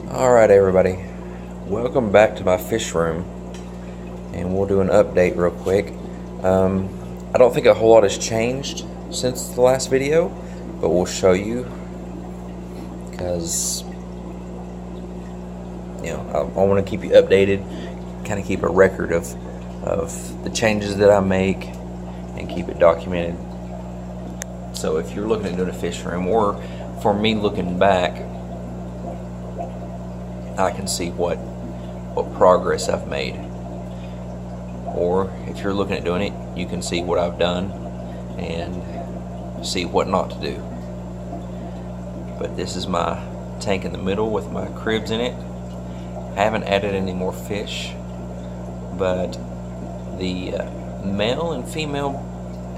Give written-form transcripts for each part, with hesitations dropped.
Alright everybody, welcome back to my fish room, and we'll do an update real quick. I don't think a whole lot has changed since the last video, but we'll show you because I want to keep you updated, kind of keep a record of the changes that I make and keep it documented. So if you're looking at doing a fish room, or for me looking back, I can see what progress I've made. Or if you're looking at doing it, you can see what I've done and see what not to do. But this is my tank in the middle with my cribs in it. I haven't added any more fish, but the male and female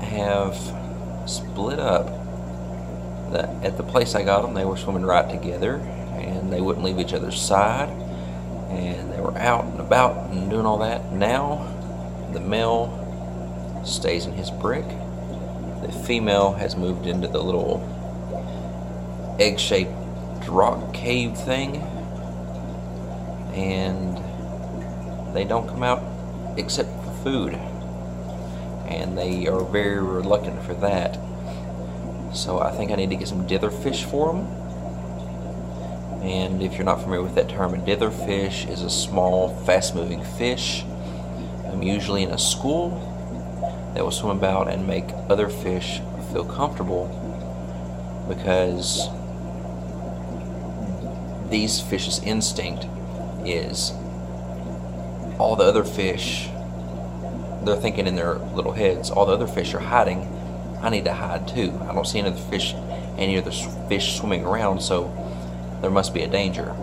have split up. At the place I got them, they were swimming right together, and they wouldn't leave each other's side, and they were out and about and doing all that. Now the male stays in his brick. The female has moved into the little egg-shaped rock cave thing, and they don't come out except for food, and they are very reluctant for that. So I think I need to get some dither fish for them. And if you're not familiar with that term, a dither fish is a small, fast-moving fish, usually in a school, that will swim about and make other fish feel comfortable, because these fish's instinct is all the other fish, they're thinking in their little heads, all the other fish are hiding, I need to hide too. I don't see any other fish swimming around, so there must be a danger.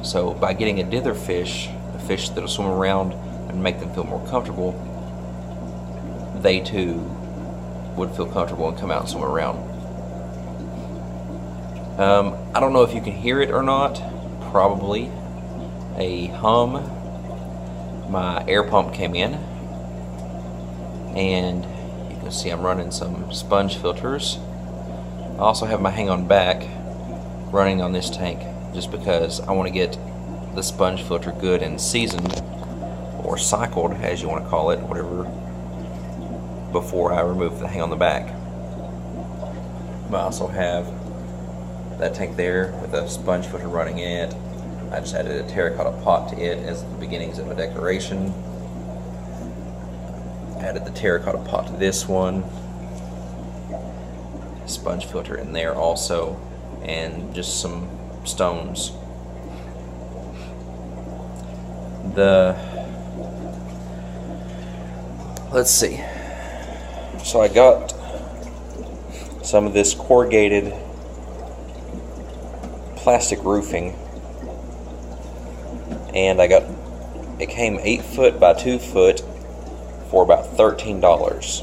So by getting a dither fish, a fish that'll swim around and make them feel more comfortable, they too would feel comfortable and come out and swim around. I don't know if you can hear it or not. Probably a hum. My air pump came in, and you can see I'm running some sponge filters. I also have my hang on back running on this tank, just because I want to get the sponge filter good and seasoned, or cycled as you want to call it, whatever, before I remove the hang on the back. I also have that tank there with a sponge filter running in it. I just added a terracotta pot to it as the beginnings of a decoration. Added the terracotta pot to this one. Sponge filter in there also, and just some stones. Let's see. So I got some of this corrugated plastic roofing, and it came 8 foot by 2 foot for about $13.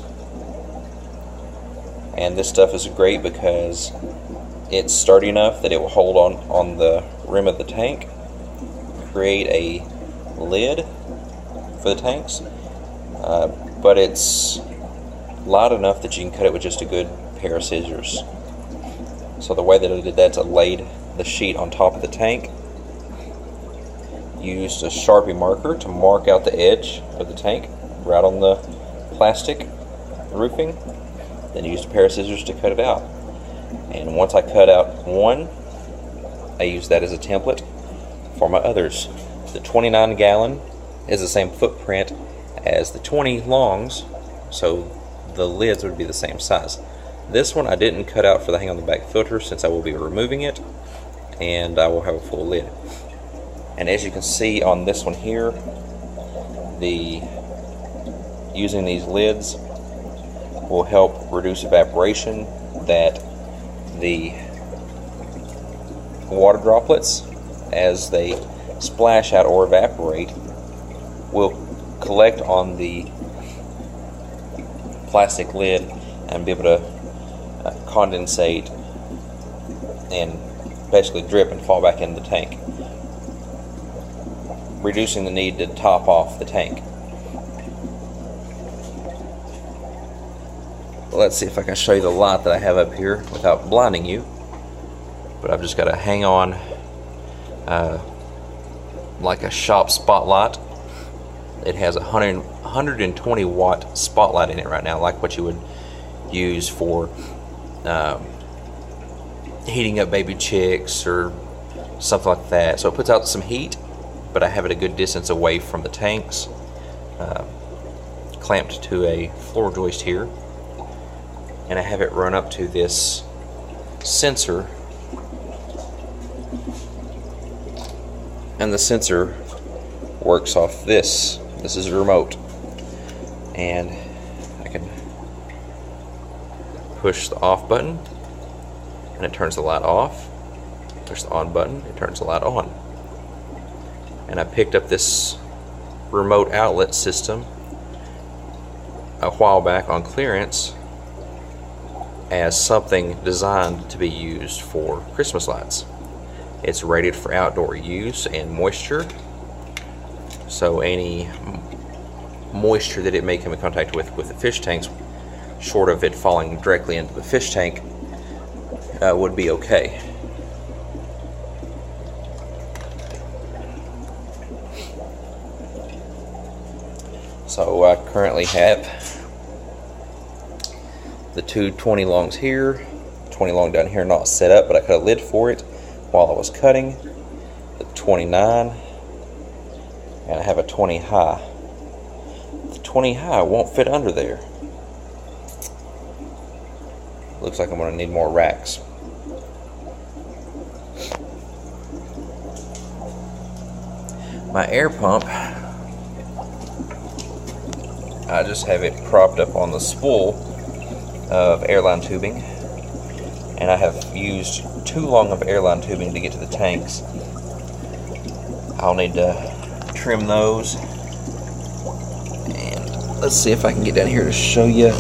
And this stuff is great because it's sturdy enough that it will hold on the rim of the tank, create a lid for the tanks, but it's light enough that you can cut it with just a good pair of scissors. So the way that I did that is I laid the sheet on top of the tank, used a Sharpie marker to mark out the edge of the tank right on the plastic roofing, then used a pair of scissors to cut it out. And once I cut out one, I use that as a template for my others. The 29 gallon is the same footprint as the 20 longs, so the lids would be the same size. This one I didn't cut out for the hang on the back filter, since I will be removing it, and I will have a full lid. And as you can see on this one here, using these lids will help reduce evaporation, that the water droplets, as they splash out or evaporate, will collect on the plastic lid and be able to condensate and basically drip and fall back in the tank, reducing the need to top off the tank. Let's see if I can show you the lot that I have up here without blinding you. But I've just got a hang on like a shop spotlight. It has a 120 watt spotlight in it right now, like what you would use for heating up baby chicks or something like that. So it puts out some heat, but I have it a good distance away from the tanks, clamped to a floor joist here, and I have it run up to this sensor, and the sensor works off this. This is a remote, and I can push the off button and it turns the light off. Push the on button, it turns the light on. And I picked up this remote outlet system a while back on clearance as something designed to be used for Christmas lights. It's rated for outdoor use and moisture, so any moisture that it may come in contact with the fish tanks, short of it falling directly into the fish tank, would be okay. So I currently have the two 20 longs here, 20 long down here not set up, but I cut a lid for it while I was cutting. The 29, and I have a 20 high. The 20 high won't fit under there. Looks like I'm going to need more racks. My air pump, I just have it propped up on the spool of airline tubing, and I have used too long of airline tubing to get to the tanks. I'll need to trim those, and let's see if I can get down here to show you.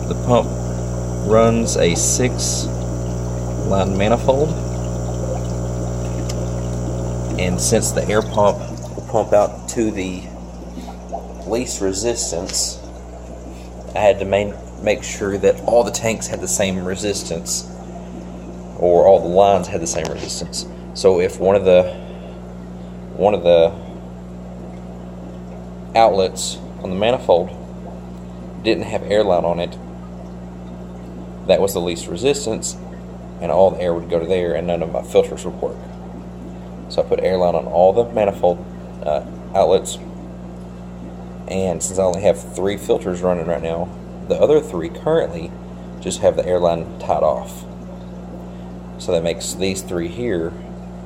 The pump runs a 6-line manifold, and since the air pump will pump out to the least resistance, I had to make sure that all the tanks had the same resistance, or all the lines had the same resistance. So if one of the outlets on the manifold didn't have airline on it, that was the least resistance, and all the air would go to there, and none of my filters would work. So I put airline on all the manifold outlets, and since I only have 3 filters running right now, the other 3 currently just have the airline tied off. So that makes these 3 here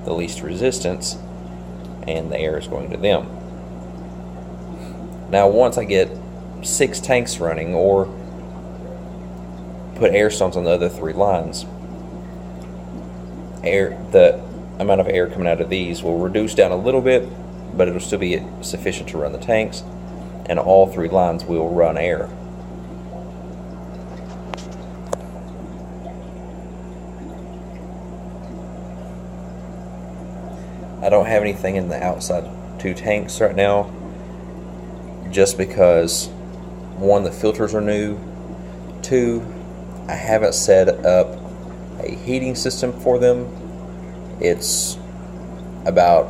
the least resistance, and the air is going to them. Now once I get 6 tanks running, or put air stones on the other 3 lines, the amount of air coming out of these will reduce down a little bit, but it'll still be sufficient to run the tanks, and all 3 lines will run air. I don't have anything in the outside 2 tanks right now, just because 1, the filters are new, 2, I haven't set up a heating system for them. It's about,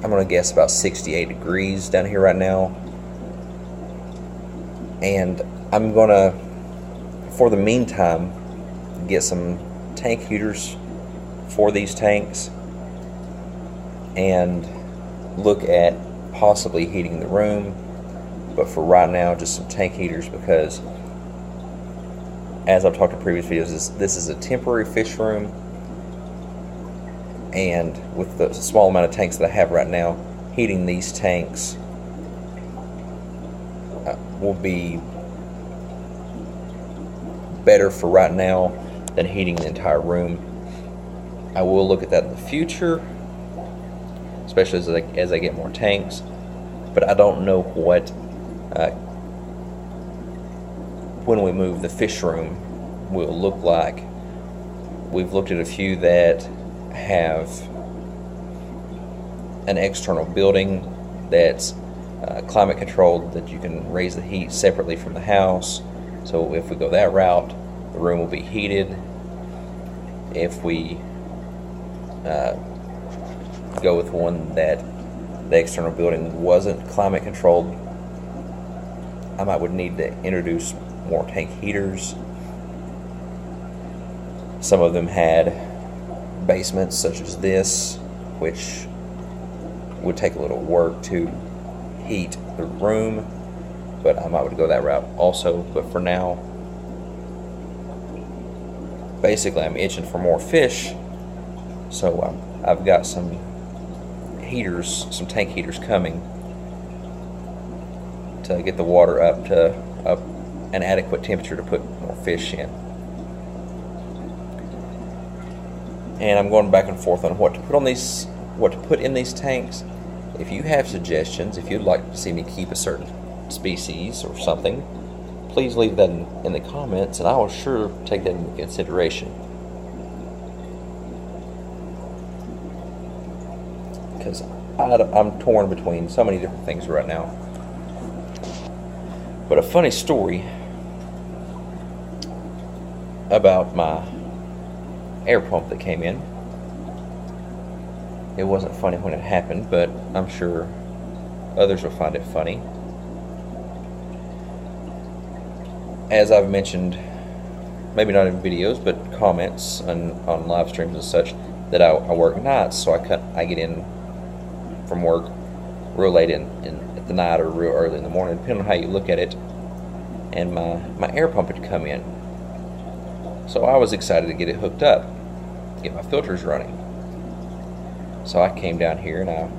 I'm going to guess about 68 degrees down here right now, and I'm going to, for the meantime, get some tank heaters for these tanks and look at possibly heating the room. But for right now, just some tank heaters, because as I've talked in previous videos, this is a temporary fish room, and with the small amount of tanks that I have right now, heating these tanks will be better for right now than heating the entire room. I will look at that in the future, especially as I get more tanks, but I don't know what when we move the fish room will look like. We've looked at a few that have an external building that's climate controlled, that you can raise the heat separately from the house. So if we go that route, the room will be heated. if we go with one that the external building wasn't climate controlled, I would need to introduce more tank heaters. Some of them had basements such as this, which would take a little work to heat the room, but I would go that route also. But for now, basically I'm itching for more fish, so I've got some heaters, some tank heaters coming to get the water up to an adequate temperature to put more fish in. And I'm going back and forth on what to put in these tanks. If you have suggestions, if you'd like to see me keep a certain species or something, please leave that in the comments, and I will sure take that into consideration. Because I'm torn between so many different things right now. But a funny story about my air pump that came in. It wasn't funny when it happened, but I'm sure others will find it funny. As I've mentioned, maybe not in videos, but comments on live streams and such, that I work nights, so I get in from work real late at the night or real early in the morning, depending on how you look at it. And my air pump had come in, so I was excited to get it hooked up, get my filters running. So I came down here and I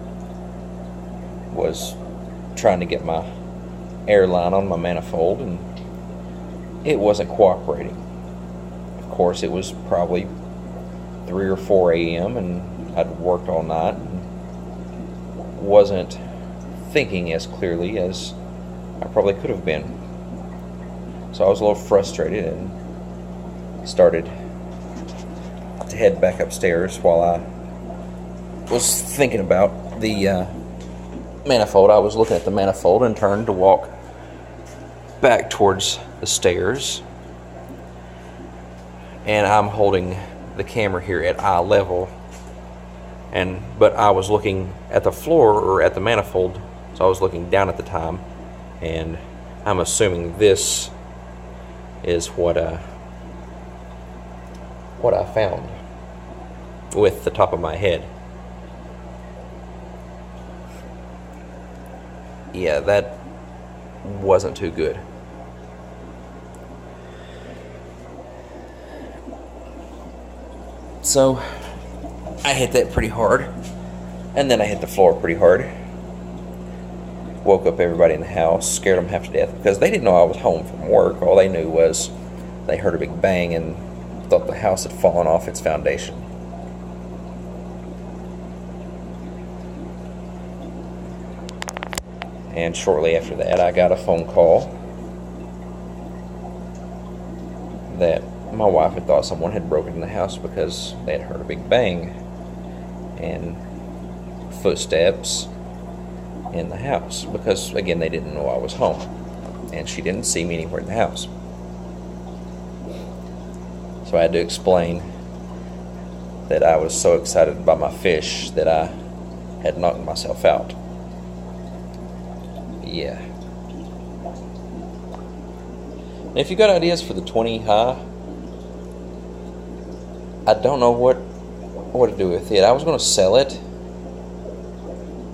was trying to get my air line on my manifold, and it wasn't cooperating. Of course, it was probably 3 or 4 a.m. and I'd worked all night and wasn't thinking as clearly as I probably could have been. So I was a little frustrated and started to head back upstairs while I was thinking about the manifold. I was looking at the manifold and turned to walk back towards the stairs, and I'm holding the camera here at eye level, but I was looking at the floor or at the manifold, so I was looking down at the time, and I'm assuming this is what I found with the top of my head. Yeah, that wasn't too good. So I hit that pretty hard, and then I hit the floor pretty hard. Woke up everybody in the house, scared them half to death, because they didn't know I was home from work. All they knew was they heard a big bang and thought the house had fallen off its foundation. And shortly after that, I got a phone call that my wife had thought someone had broken in the house because they had heard a big bang and footsteps in the house, because again, they didn't know I was home and she didn't see me anywhere in the house. So I had to explain that I was so excited about my fish that I had knocked myself out. Yeah. And if you got ideas for the 20 high, I don't know what to do with it. I was going to sell it,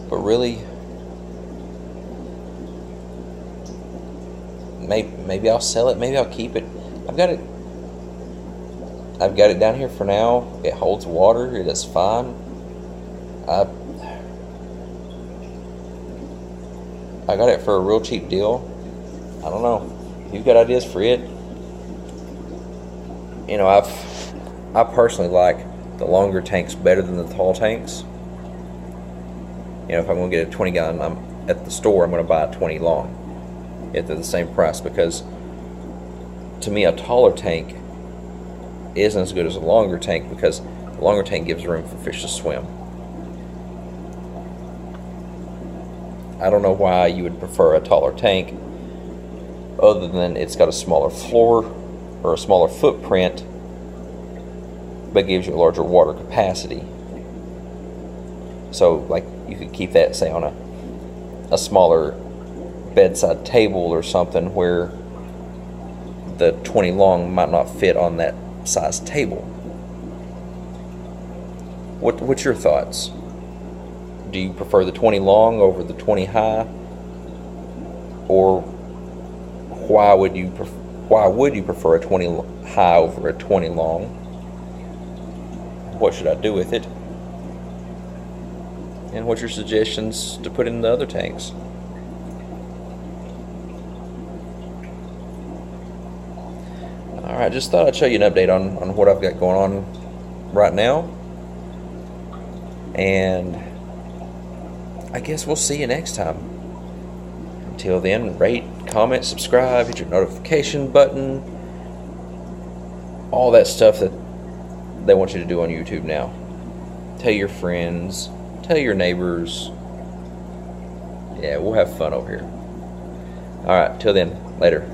but really, maybe I'll sell it. Maybe I'll keep it. I've got it down here for now. It holds water. It is fine. I got it for a real cheap deal. I don't know. You've got ideas for it? You know, I personally like the longer tanks better than the tall tanks. You know, if I'm going to get a 20 gallon, I'm at the store, I'm going to buy a 20 long if they're the same price, because to me a taller tank isn't as good as a longer tank, because the longer tank gives room for fish to swim. I don't know why you would prefer a taller tank, other than it's got a smaller floor or a smaller footprint but gives you a larger water capacity. So like you could keep that, say, on a smaller bedside table or something, where the 20 long might not fit on that size table. What's your thoughts? Do you prefer the 20 long over the 20 high? Or why would you prefer a 20 high over a 20 long? What should I do with it? And what's your suggestions to put in the other tanks? Alright, just thought I'd show you an update on what I've got going on right now. And I guess we'll see you next time. Until then, rate, comment, subscribe, hit your notification button. All that stuff that they want you to do on YouTube now. Tell your friends, tell your neighbors. Yeah, we'll have fun over here. Alright, till then, later.